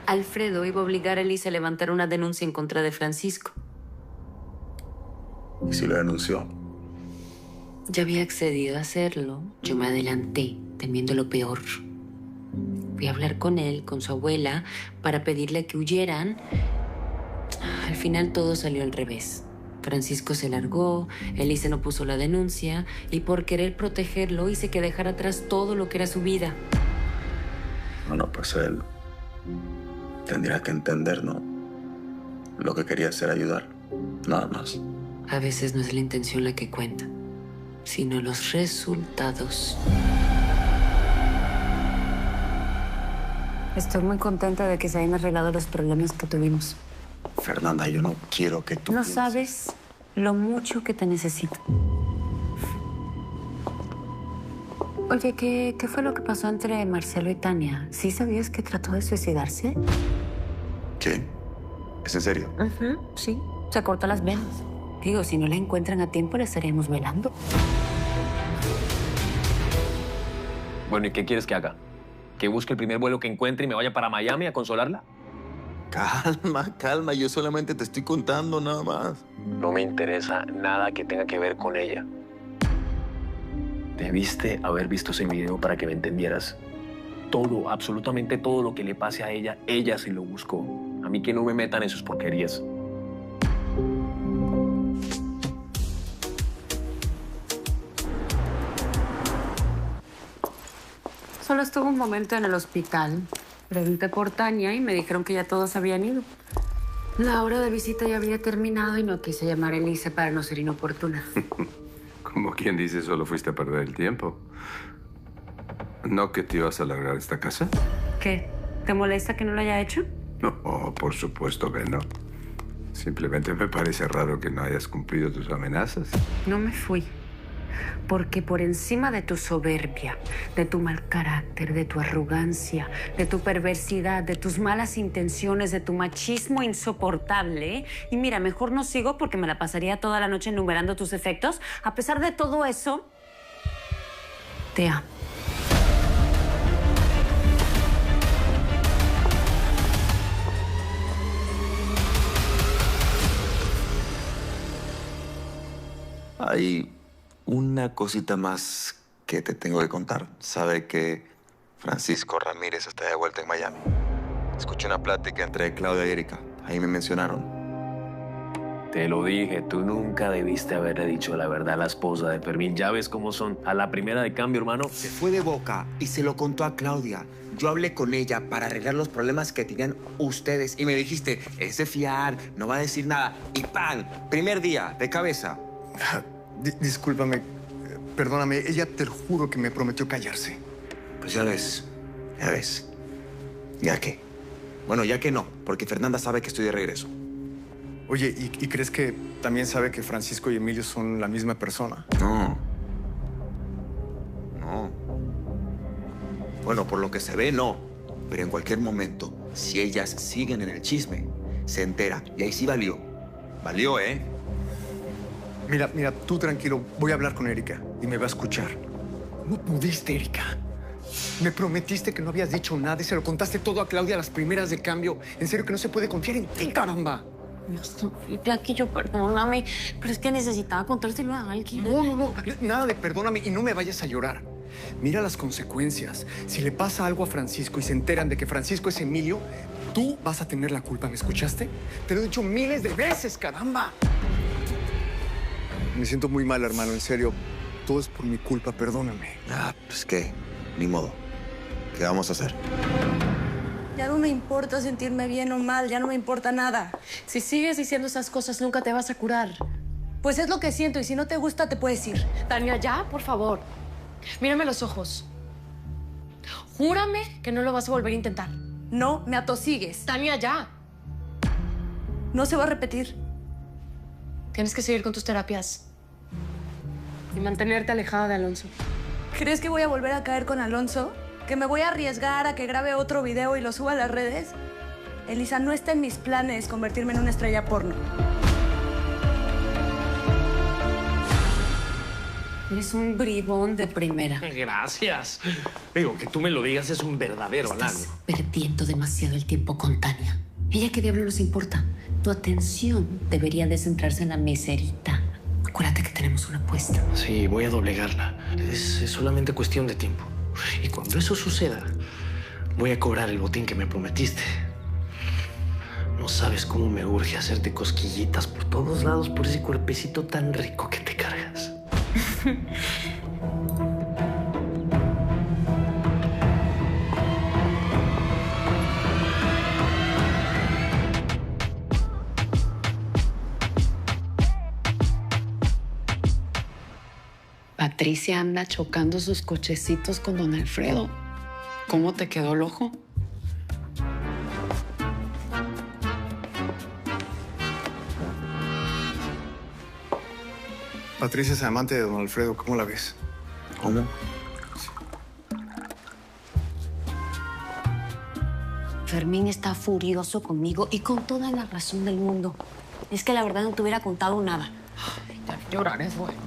Alfredo iba a obligar a Elisa a levantar una denuncia en contra de Francisco. ¿Y si lo denunció? Ya había accedido a hacerlo. Yo me adelanté, temiendo lo peor. Fui a hablar con él, con su abuela, para pedirle que huyeran. Al final todo salió al revés. Francisco se largó, Elisa no puso la denuncia y por querer protegerlo hice que dejara atrás todo lo que era su vida. Bueno, pues él tendría que entender, ¿no? Lo que quería hacer ayudar, nada más. A veces no es la intención la que cuenta, sino los resultados. Estoy muy contenta de que se hayan arreglado los problemas que tuvimos. Fernanda, yo no quiero que tú No pienses... sabes lo mucho que te necesito. Oye, ¿qué fue lo que pasó entre Marcelo y Tania? ¿Sí sabías que trató de suicidarse? ¿Qué? ¿Es en serio? Sí, se cortó las venas. Digo, si no la encuentran a tiempo, la estaríamos velando. Bueno, ¿y qué quieres que haga? ¿Que busque el primer vuelo que encuentre y me vaya para Miami a consolarla? Calma, calma. Yo solamente te estoy contando nada más. No me interesa nada que tenga que ver con ella. Debiste haber visto ese video para que me entendieras. Todo, absolutamente todo lo que le pase a ella, ella se lo buscó. A mí que no me metan en sus porquerías. Solo estuve un momento en el hospital. Pregunté por Tania y me dijeron que ya todos habían ido. La hora de visita ya había terminado y no quise llamar a Elisa para no ser inoportuna. Como quien dice, solo fuiste a perder el tiempo. ¿No que te ibas a largar esta casa? ¿Qué? ¿Te molesta que no lo haya hecho? No, por supuesto que no. Simplemente me parece raro que no hayas cumplido tus amenazas. No me fui. Porque por encima de tu soberbia, de tu mal carácter, de tu arrogancia, de tu perversidad, de tus malas intenciones, de tu machismo insoportable, y mira, mejor no sigo porque me la pasaría toda la noche enumerando tus efectos. A pesar de todo eso, te amo. Hay una cosita más que te tengo que contar. Sabe que Francisco Ramírez está de vuelta en Miami. Escuché una plática entre Claudia y Erika. Ahí me mencionaron. Te lo dije, tú nunca debiste haberle dicho la verdad a la esposa de Fermín. Ya ves cómo son. A la primera de cambio, hermano. Se fue de boca y se lo contó a Claudia. Yo hablé con ella para arreglar los problemas que tenían ustedes y me dijiste, es de fiar, no va a decir nada. Y ¡pam! Primer día, de cabeza. Discúlpame, perdóname. Ella te lo juro que me prometió callarse. Pues ya ves, ya ves. ¿Ya qué? Bueno, ya que no, porque Fernanda sabe que estoy de regreso. Oye, ¿y crees que también sabe que Francisco y Emilio son la misma persona? No. No. Bueno, por lo que se ve, no. Pero en cualquier momento, si ellas siguen en el chisme, se entera. Y ahí sí valió. Valió, ¿eh? Mira, tú tranquilo. Voy a hablar con Erika y me va a escuchar. No pudiste, Erika. Me prometiste que no habías dicho nada y se lo contaste todo a Claudia a las primeras de cambio. En serio que no se puede confiar en ti, caramba. Flaquillo, perdóname, pero es que necesitaba contárselo a alguien. No. Nada de perdóname y no me vayas a llorar. Mira las consecuencias. Si le pasa algo a Francisco y se enteran de que Francisco es Emilio, tú vas a tener la culpa, ¿me escuchaste? Te lo he dicho miles de veces, caramba. Me siento muy mal, hermano, en serio. Todo es por mi culpa, perdóname. Ah, pues qué, ni modo. ¿Qué vamos a hacer? Ya no me importa sentirme bien o mal, ya no me importa nada. Si sigues diciendo esas cosas, nunca te vas a curar. Pues es lo que siento y si no te gusta, te puedes ir. Tania, ya, por favor. Mírame los ojos. Júrame que no lo vas a volver a intentar. No me atosigues. Tania, ya. No se va a repetir. Tienes que seguir con tus terapias. Y mantenerte alejada de Alonso. ¿Crees que voy a volver a caer con Alonso? ¿Que me voy a arriesgar a que grabe otro video y lo suba a las redes? Elisa, no está en mis planes convertirme en una estrella porno. Eres un bribón de primera. Gracias. Digo, que tú me lo digas es un verdadero halago. Estás perdiendo demasiado el tiempo con Tania. ¿Ella qué diablos les importa? Tu atención debería de centrarse en la meserita. Acuérdate que tenemos una apuesta. Sí, voy a doblegarla. Es solamente cuestión de tiempo. Y cuando eso suceda, voy a cobrar el botín que me prometiste. No sabes cómo me urge hacerte cosquillitas por todos lados por ese cuerpecito tan rico que te cargas. Patricia anda chocando sus cochecitos con don Alfredo. ¿Cómo te quedó el ojo? Patricia es amante de don Alfredo. ¿Cómo la ves? ¿Cómo? Fermín está furioso conmigo y con toda la razón del mundo. Es que la verdad no te hubiera contado nada. Llorar es bueno.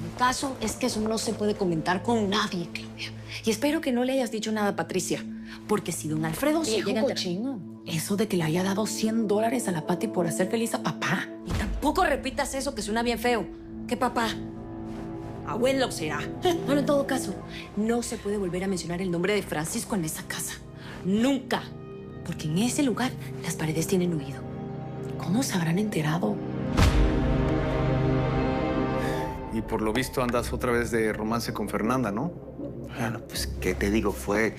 El caso es que eso no se puede comentar con nadie, Claudia. Y espero que no le hayas dicho nada a Patricia. Porque si don Alfredo se llega a enterar... Eso de que le haya dado $100 a la Pati por hacer feliz a papá. Y tampoco repitas eso, que suena bien feo. ¿Qué papá? Abuelo será. Bueno, en todo caso, no se puede volver a mencionar el nombre de Francisco en esa casa. Nunca. Porque en ese lugar las paredes tienen oído. ¿Cómo se habrán enterado? Y por lo visto andas otra vez de romance con Fernanda, ¿no? Bueno, pues, ¿qué te digo? Fue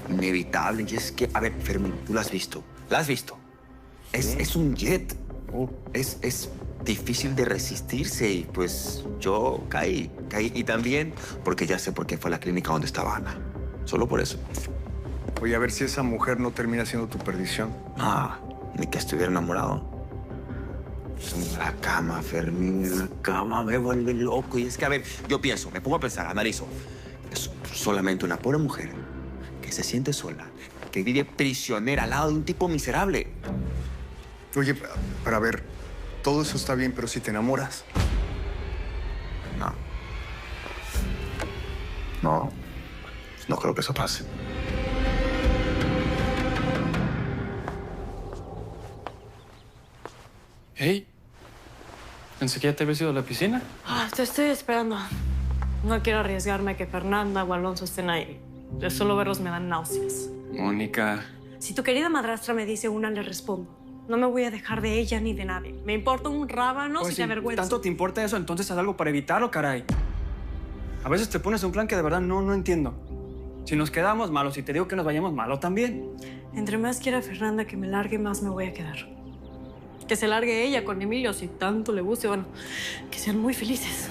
inevitable. Y es que, a ver, Fermín, tú la has visto. ¿La has visto? Es un jet. Es difícil de resistirse y pues yo caí. Y también porque ya sé por qué fue a la clínica donde estaba Ana. Solo por eso. Oye, a ver si esa mujer no termina siendo tu perdición. Ah, ni que estuviera enamorado. La cama, Fermín, la cama me vuelve loco. Y es que, a ver, yo pienso, me pongo a pensar, analizo. Es solamente una pobre mujer que se siente sola, que vive prisionera al lado de un tipo miserable. Oye, para ver, todo eso está bien, pero si te enamoras. No creo que eso pase. Hey, pensé que ya te habías ido a la piscina. Te estoy esperando. No quiero arriesgarme a que Fernanda o Alonso estén ahí. De solo verlos me dan náuseas. Mónica. Si tu querida madrastra me dice una, le respondo. No me voy a dejar de ella ni de nadie. Me importa un rábano si te avergüenza. ¿Tanto te importa eso? Entonces haz algo para evitarlo, caray. A veces te pones un plan que de verdad no entiendo. Si nos quedamos malos, si te digo que nos vayamos malo también. Entre más quiera Fernanda que me largue, más me voy a quedar. Que se largue ella con Emilio si tanto le guste. Bueno, que sean muy felices.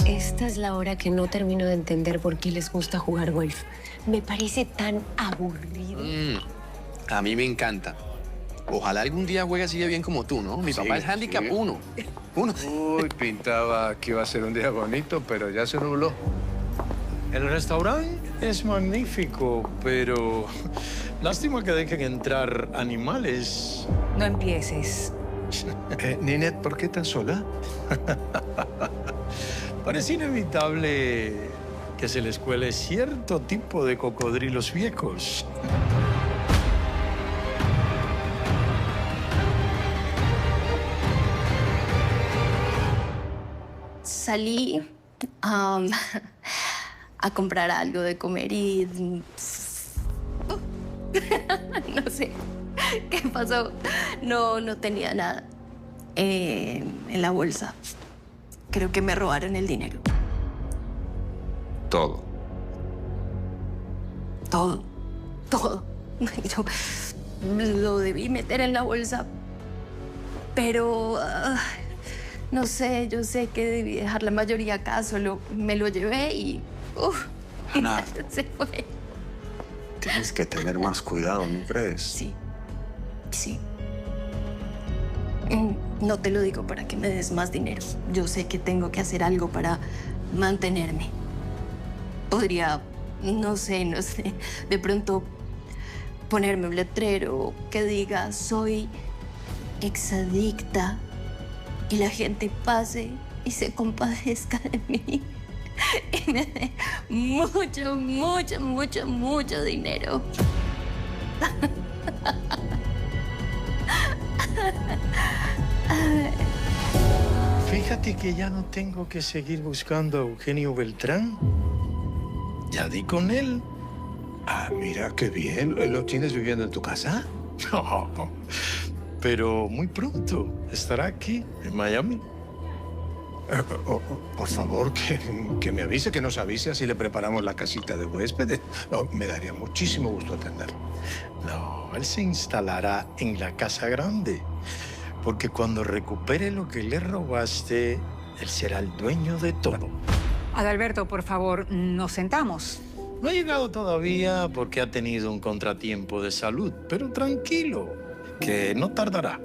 Esta es la hora que no termino de entender por qué les gusta jugar golf. Me parece tan aburrido. A mí me encanta. Ojalá algún día juegue así de bien como tú, ¿no? Mi papá es handicap 1. Uy, pintaba que iba a ser un día bonito, pero ya se nubló. El restaurante es magnífico, pero lástima que dejen entrar animales. No empieces. Ninette, ¿por qué tan sola? Parece inevitable que se les cuele cierto tipo de cocodrilos viejos. Salí a comprar algo de comer y... no sé qué pasó. No tenía nada en la bolsa. Creo que me robaron el dinero. Todo. Todo. Yo lo debí meter en la bolsa. Pero... no sé, yo sé que debí dejar la mayoría acá. Solo me lo llevé y... Ana, se fue. tienes que tener más cuidado, ¿no crees? Sí. No te lo digo para que me des más dinero. Yo sé que tengo que hacer algo para mantenerme. Podría, no sé, de pronto ponerme un letrero que diga soy exadicta y la gente pase y se compadezca de mí y me dé mucho, mucho, mucho, mucho dinero. Fíjate que ya no tengo que seguir buscando a Eugenio Beltrán. Ya di con él. Ah, mira, qué bien. ¿Lo tienes viviendo en tu casa? No, pero muy pronto estará aquí, en Miami. Por favor, que me avise, que nos avise, así le preparamos la casita de huéspedes. No, me daría muchísimo gusto atenderlo. No, él se instalará en la casa grande, porque cuando recupere lo que le robaste, él será el dueño de todo. Adalberto, por favor, nos sentamos. No ha llegado todavía porque ha tenido un contratiempo de salud, pero tranquilo, que no tardará.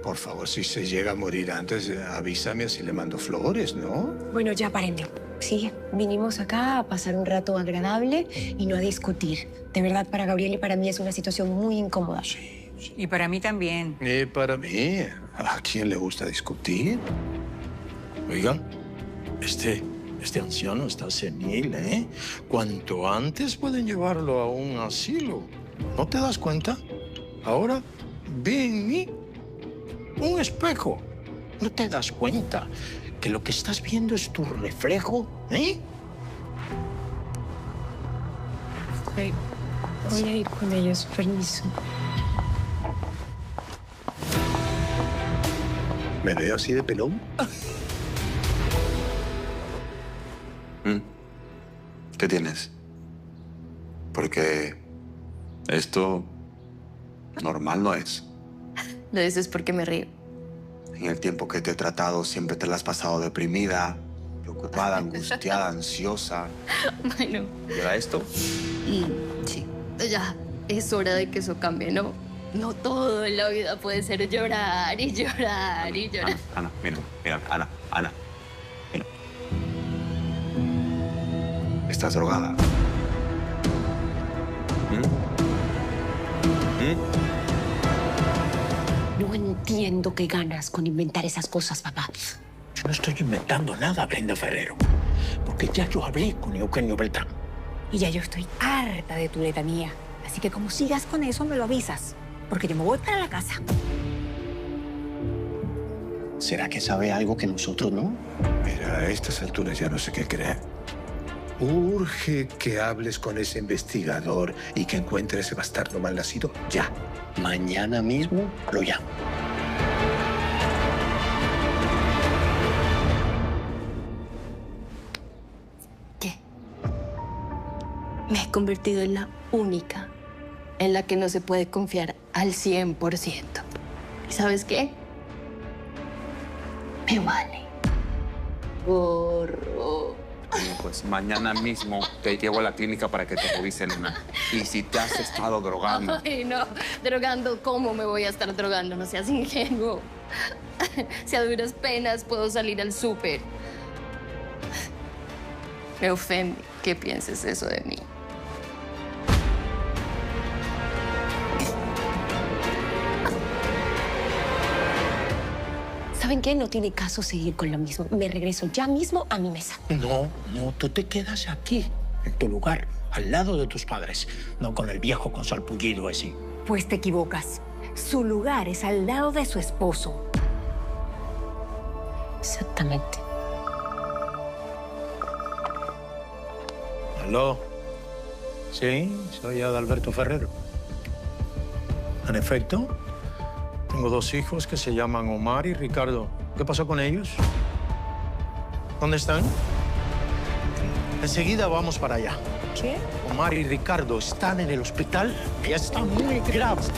Por favor, si se llega a morir antes, avísame, así le mando flores, ¿no? Bueno, ya párenle. Sí, vinimos acá a pasar un rato agradable y no a discutir. De verdad, para Gabriel y para mí es una situación muy incómoda. Sí. Y para mí también. Para mí. ¿A quién le gusta discutir? Oigan, este anciano está senil, ¿eh? Cuanto antes pueden llevarlo a un asilo. ¿No te das cuenta? Ahora ve en mí un espejo. ¿No te das cuenta que lo que estás viendo es tu reflejo, eh? Voy a ir con ellos, permiso. ¿Me veo así de pelón? ¿Qué tienes? Porque esto normal no es. Lo dices porque me río. En el tiempo que te he tratado siempre te la has pasado deprimida, preocupada, angustiada, ansiosa. Bueno. ¿Y ahora esto? Sí, ya es hora de que eso cambie, ¿no? No todo en la vida puede ser llorar y llorar y llorar. Ana, mira, Ana. Mira. Estás drogada. No entiendo qué ganas con inventar esas cosas, papá. Yo no estoy inventando nada, Brenda Ferrero, porque ya yo hablé con Eugenio Beltrán. Y ya yo estoy harta de tu letanía. Así que como sigas con eso, me lo avisas. Porque yo me voy para la casa. ¿Será que sabe algo que nosotros no? Mira, a estas alturas ya no sé qué creer. Urge que hables con ese investigador y que encuentre ese bastardo mal nacido ya. Mañana mismo lo llamo. ¿Qué? Me he convertido en la única en la que no se puede confiar al 100%. ¿Y sabes qué? Me vale. Gorro. Bueno, pues mañana mismo te llevo a la clínica para que te revisen, Ana. Y si te has estado drogando. Ay, no. Drogando, ¿cómo me voy a estar drogando? No seas ingenuo. Si a duras penas puedo salir al súper. Me ofende que pienses eso de mí. ¿Saben qué? No tiene caso seguir con lo mismo. Me regreso ya mismo a mi mesa. No, tú te quedas aquí, en tu lugar, al lado de tus padres, no con el viejo con salpullido ese. Pues te equivocas. Su lugar es al lado de su esposo. Exactamente. ¿Aló? Sí, soy Adalberto Ferrero. En efecto, tengo 2 hijos que se llaman Omar y Ricardo. ¿Qué pasó con ellos? ¿Dónde están? Enseguida vamos para allá. ¿Qué? Omar y Ricardo están en el hospital y están muy graves.